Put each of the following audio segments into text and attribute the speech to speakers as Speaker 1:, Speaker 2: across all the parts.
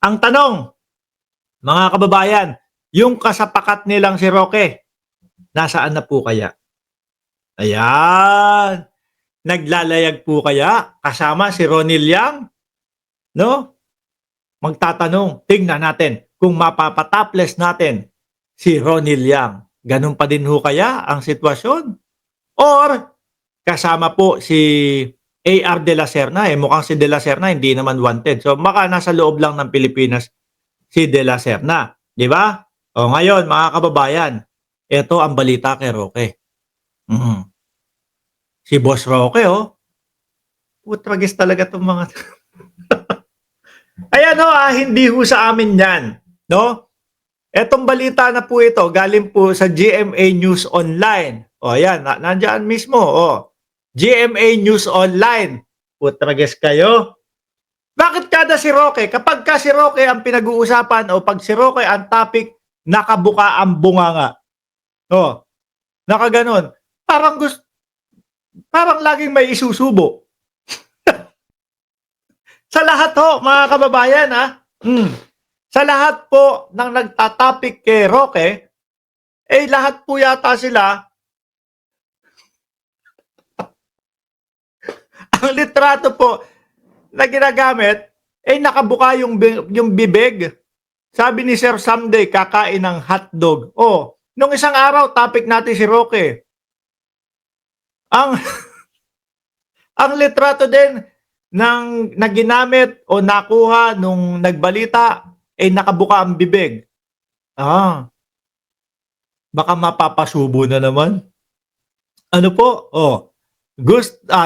Speaker 1: Ang tanong, mga kababayan, yung kasapakat nilang si Roque, nasaan na po kaya? Ayan. Naglalayag po kaya kasama si Ronnie Yang? No? Magtatanong, tingnan natin kung mapapatoples natin si Ronnie Yang. Ganun pa din ho kaya ang sitwasyon? Or kasama po si AR De La Serna, mukhang si De La Serna hindi naman wanted. So baka nasa loob lang ng Pilipinas si De La Serna, di ba? O ngayon mga kababayan, ito ang balita kay Roque. Si Boss Roque, putragis talaga itong mga ayan hindi ho sa amin yan, no? Etong balita na po ito, galing po sa GMA News Online. O ayan, nandyan mismo, GMA News Online. Putragis kayo. Bakit kada si Roque? Kapag ka si Roque ang pinag-uusapan o pag si Roque ang topic, nakabuka ang bunganga. Nakaganon. Parang laging may isusubo. Sa lahat mga kababayan, Sa lahat po ng nagtatopic kay Roque, lahat po yata sila, ang litrato po na ginagamit, nakabuka yung bibig. Sabi ni Sir Someday, kakain ng hotdog. Nung isang araw, topic natin si Roque. Ang litrato din ng naginamit o nakuha nung nagbalita, nakabuka ang bibig. Baka mapapasubo na naman. Ano po?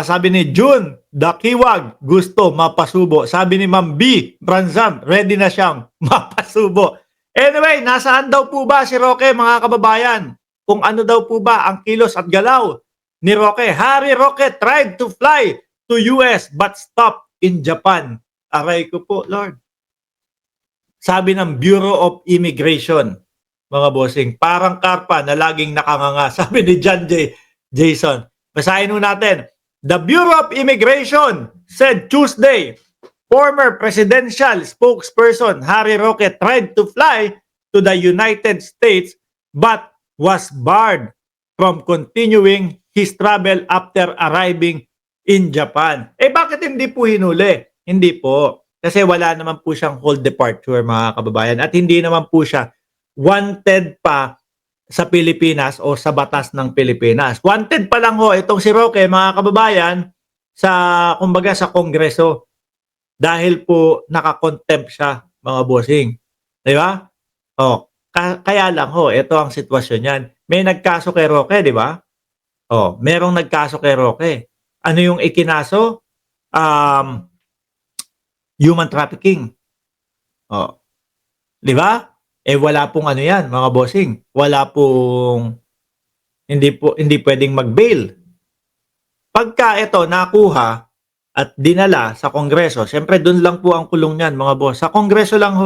Speaker 1: Sabi ni June Dakiwag, gusto mapasubo. Sabi ni Ma'am B Branzam, ready na siyang mapasubo. Anyway, nasaan daw po ba si Roque, mga kababayan? Kung ano daw po ba ang kilos at galaw ni Roque? Harry Roque tried to fly to US but stopped in Japan. Aray ko po, Lord. Sabi ng Bureau of Immigration, mga bossing, parang karpa na laging nakanganga. Sabi ni John Jason. Basahin mo natin. The Bureau of Immigration said Tuesday, former presidential spokesperson Harry Roque tried to fly to the United States but was barred from continuing his travel after arriving in Japan. Bakit hindi po hinuli? Hindi po. Kasi wala naman po siyang hold departure, mga kababayan. At hindi naman po siya wanted pa sa Pilipinas o sa batas ng Pilipinas. Wanted pa lang itong si Roque, mga kababayan, kumbaga sa Kongreso. Dahil po nakakontempt siya, mga bossing. Di ba? Kaya lang ito ang sitwasyon niyan. May nagkaso kay Roque, di ba? Merong nagkaso kay Roque. Ano yung ikinaso? Human trafficking. Di ba? Wala pong ano yan, mga bossing. Wala pong hindi pwedeng mag-bail. Pagka ito nakuha at dinala sa Kongreso, siyempre doon lang po ang kulong niyan, mga boss. Sa Kongreso lang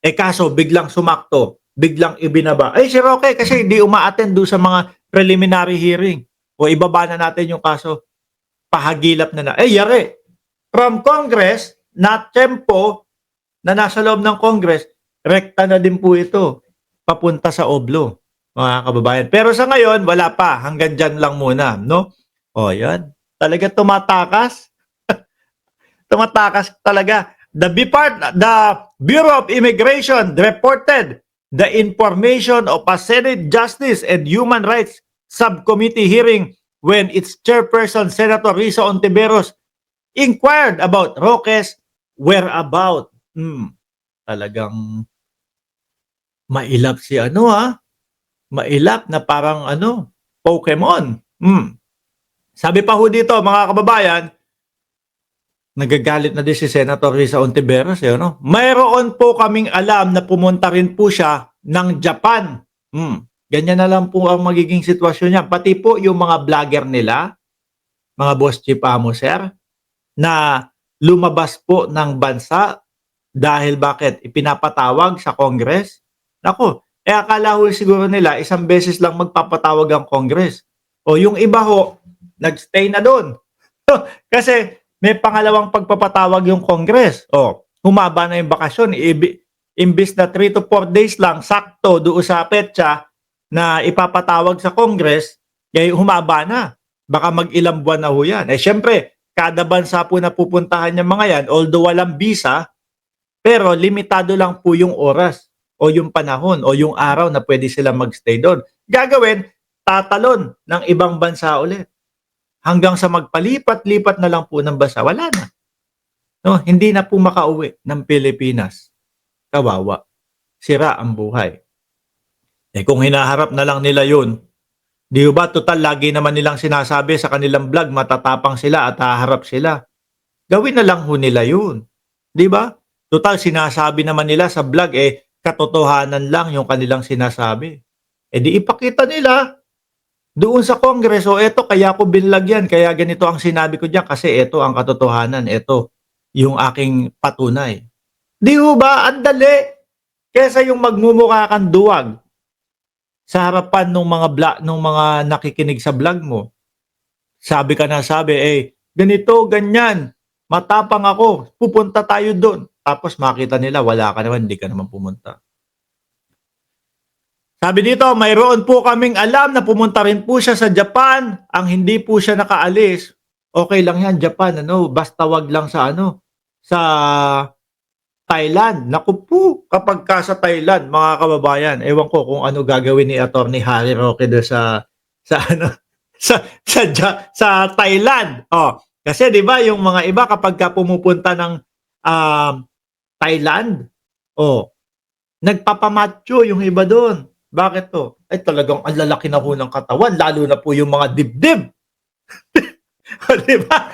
Speaker 1: kaso biglang sumakto, biglang ibinaba. Si Roque kasi hindi uma-attend doon sa mga preliminary hearing. O ibaba na natin yung kaso. Pahagilap na. Yari. From Congress, na tempo na nasa loob ng Congress, rekta na din po ito papunta sa Oblo, mga kababayan. Pero sa ngayon, wala pa. Hanggang dyan lang muna, no? Yan. Talaga tumatakas. Tumatakas talaga. The Bureau of Immigration reported the information of a Senate Justice and Human Rights Subcommittee hearing when its chairperson, Senator Risa Ontiveros, inquired about Roque's whereabout. Talagang mailap si mailap na parang Pokemon. Sabi pa dito, mga kababayan, nagagalit na din si Senator Risa Ontiveros. Mayroon po kaming alam na pumunta rin po siya ng Japan. Ganyan na lang po ang magiging sitwasyon niya. Pati po yung mga vlogger nila, mga boss chief sir, na lumabas po ng bansa dahil bakit? Ipinapatawag sa Congress? Nako, akala siguro nila isang beses lang magpapatawag ang Congress. Yung iba nagstay na doon. Kasi may pangalawang pagpapatawag yung Congress. humaba na yung bakasyon. Imbis na 3 to 4 days lang, sakto doon sa petsa na ipapatawag sa Congress, humaba na. Baka mag-ilang buwan na ho yan. Syempre, kada bansa po na pupuntahan yung mga yan, although walang visa, pero limitado lang po yung oras o yung panahon o yung araw na pwede sila magstay doon. Gagawin, tatalon ng ibang bansa ulit. Hanggang sa magpalipat-lipat na lang po ng bansa, wala na. No, hindi na po makauwi ng Pilipinas. Kawawa. Sira ang buhay. Kung hinaharap na lang nila yun, di ba total lagi naman nilang sinasabi sa kanilang vlog, matatapang sila at haharap sila. Gawin na lang ho nila yun. Di ba? Total sinasabi naman nila sa vlog, katotohanan lang yung kanilang sinasabi. Di ipakita nila doon sa Congress, eto kaya ko binlagyan, kaya ganito ang sinabi ko diyan kasi eto ang katotohanan, eto yung aking patunay. Di ho ba? Ang dali. Kesa yung magmumukha kang duwag sa harapan ng mga nakikinig sa vlog mo. Sabi ka na sabi, ganito, ganyan, matapang ako, pupunta tayo doon. Tapos makita nila, wala ka naman, hindi ka naman pumunta. Sabi dito, mayroon po kaming alam na pumunta rin po siya sa Japan. Ang hindi po siya nakaalis. Okay lang yan, Japan, basta wag lang sa sa Thailand. Naku po, kapag ka sa Thailand, mga kababayan, ewan ko kung ano gagawin ni Attorney Harry Roque doon sa sa Thailand. Kasi 'di ba yung mga iba kapag ka pumupunta ng Thailand, nagpapamacho yung iba doon. Bakit to? Talagang ang lalaki na ho ng katawan, lalo na po yung mga dibdib. Di ba?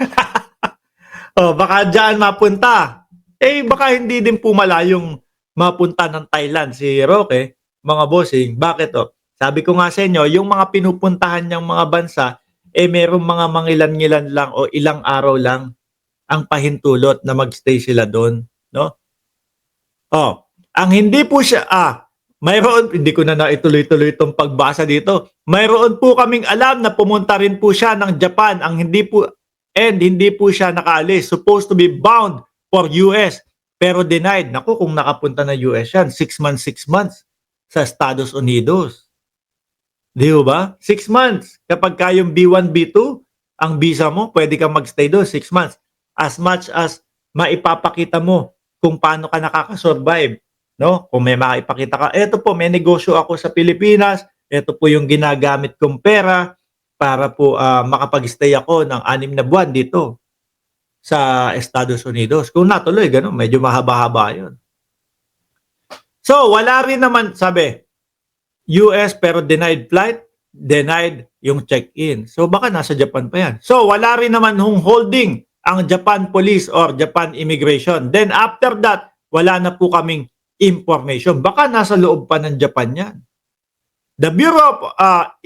Speaker 1: Baka dyan mapunta. Baka hindi din po malayong mapunta ng Thailand si Roque, mga bossing. Bakit to? Sabi ko nga sa inyo, yung mga pinupuntahan niyang mga bansa, merong mga mangilan-ngilan lang o ilang araw lang ang pahintulot na magstay sila doon. No? Ang hindi po siya, mayroon, hindi ko na naituloy-tuloy itong pagbasa dito. Mayroon po kaming alam na pumunta rin po siya ng Japan. Hindi po siya nakaalis. Supposed to be bound for US. Pero denied. Naku, kung nakapunta na US yan, 6 months sa Estados Unidos. Di ba? 6 months. Kapag kayong B1, B2, ang visa mo, pwede kang magstay doon 6 months. As much as maipapakita mo kung paano ka nakakasurvive. No? Kung may maipakita ka, eto po, may negosyo ako sa Pilipinas, eto po yung ginagamit kong pera para po makapag-stay ako ng 6 na buwan dito sa Estados Unidos. Kung natuloy, gano'n, medyo mahaba-haba yun. So, wala rin naman, sabi, US pero denied flight, denied yung check-in. So, baka nasa Japan pa yan. So, wala rin naman hong holding ang Japan Police or Japan Immigration. Then, after that, wala na po kaming information. Baka nasa loob pa ng Japan yan. The Bureau of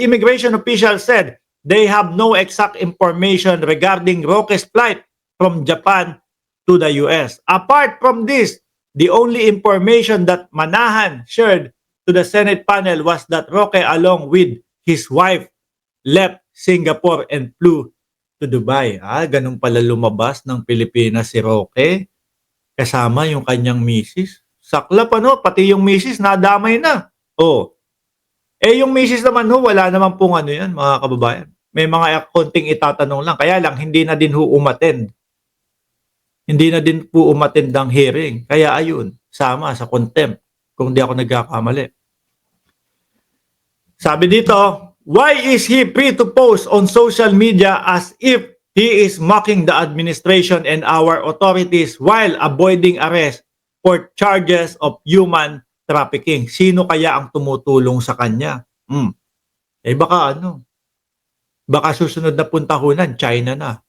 Speaker 1: Immigration officials said they have no exact information regarding Roque's flight from Japan to the US. Apart from this, the only information that Manahan shared to the Senate panel was that Roque, along with his wife, left Singapore and flew to Dubai. Ganun pala lumabas ng Pilipinas si Roque kasama yung kanyang misis. Saklap pati yung misis nadamay na. Yung misis naman wala naman pong yan, mga kababayan. May mga konting itatanong lang. Kaya lang, hindi na din umattend. Hindi na din po umattend ng hearing. Kaya ayun, sama sa contempt. Kung di ako nagkakamali. Sabi dito, why is he free to post on social media as if he is mocking the administration and our authorities while avoiding arrest for charges of human trafficking? Sino kaya ang tumutulong sa kanya? Baka baka susunod na puntahunan, China na.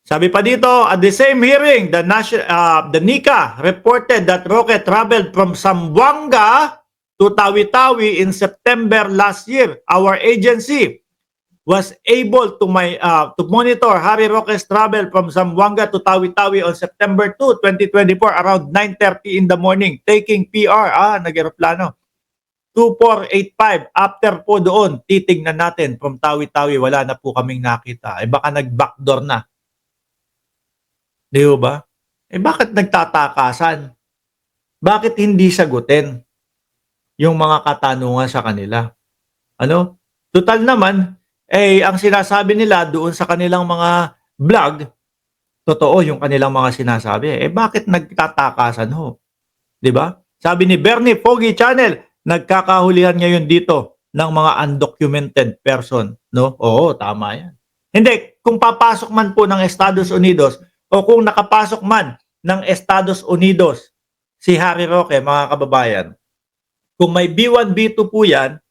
Speaker 1: Sabi pa dito, at the same hearing, the NICA reported that Roque traveled from Zamboanga to Tawi-Tawi in September last year. Our agency was able to monitor Harry Roque's travel from Zamboanga to Tawi-Tawi on September 2, 2024 around 9:30 in the morning, taking PR, nag-aeroplano, 2485. After po doon, titignan natin from Tawi-Tawi, wala na po kaming nakita. Baka nag-backdoor na. Di ba? bakit nagtatakasan? Bakit hindi sagutin yung mga katanungan sa kanila? Ano? Tutal naman, ang sinasabi nila doon sa kanilang mga vlog, totoo yung kanilang mga sinasabi. Bakit nagtatakasan ho? 'Di ba? Sabi ni Bernie Pogi Channel, nagkakahulihan ngayon dito ng mga undocumented person, no? Oo, tama 'yan. Hindi, kung papasok man po ng Estados Unidos o kung nakapasok man ng Estados Unidos si Harry Roque, mga kababayan, kung may B1, B2 po 'yan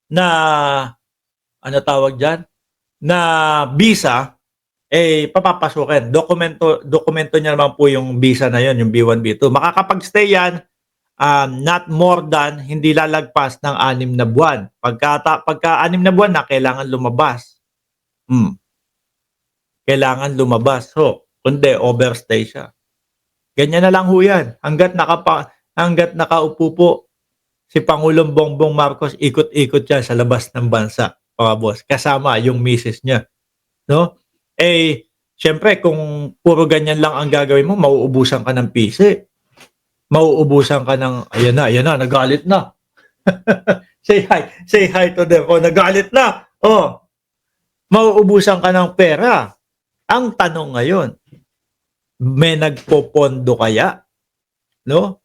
Speaker 1: na ano tawag diyan, na visa, papapasukin. Dokumento niya naman po yung visa na 'yon, yung B1, B2. Makakapag-stay 'yan not more than hindi lalagpas ng 6 na buwan. Pagka 6 na buwan na, kailangan lumabas. Kailangan lumabas ho, kundi overstay siya. Ganyan na lang ho yan. Hanggat nakaupo po si Pangulong Bongbong Marcos, ikot-ikot yan sa labas ng bansa, mga boss. Kasama yung misis niya. No? Siyempre, kung puro ganyan lang ang gagawin mo, mauubusan ka ng PC. Mauubusan ka ng, ayan na, nagalit na. Say hi to them. Nagalit na. Mauubusan ka ng pera. Ang tanong ngayon, may nagpopondo kaya? No?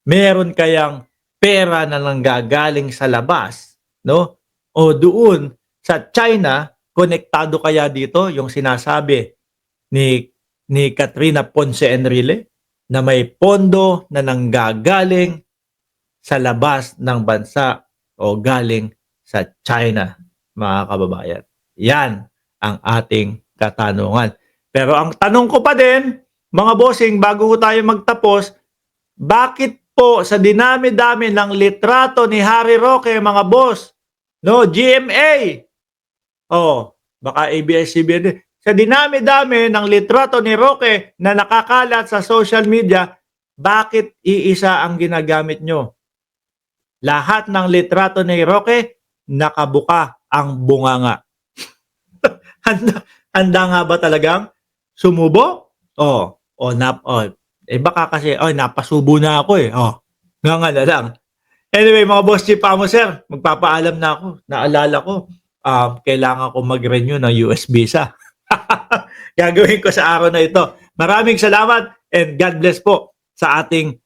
Speaker 1: Meron kayang pera na nanggagaling sa labas, no? O doon sa China, konektado kaya dito yung sinasabi ni Katrina Ponce Enrile na may pondo na nanggagaling sa labas ng bansa o galing sa China, mga kababayan. Yan ang ating katanungan. Pero ang tanong ko pa din, mga bossing, bago tayo magtapos, bakit po sa dinami-dami ng litrato ni Harry Roque, mga boss, no, GMA, baka ABS-CBN, sa dinami-dami ng litrato ni Roque na nakakalat sa social media, bakit iisa ang ginagamit nyo? Lahat ng litrato ni Roque, nakabuka ang bunganga. Handa nga ba talagang sumubo? Baka kasi, napasubo na ako nga na lang. Anyway, mga boss Chief Amo Sir, magpapaalam na ako. Naalala ko, kailangan ko mag-renew ng US visa. Gagawin ko sa araw na ito. Maraming salamat and God bless po sa ating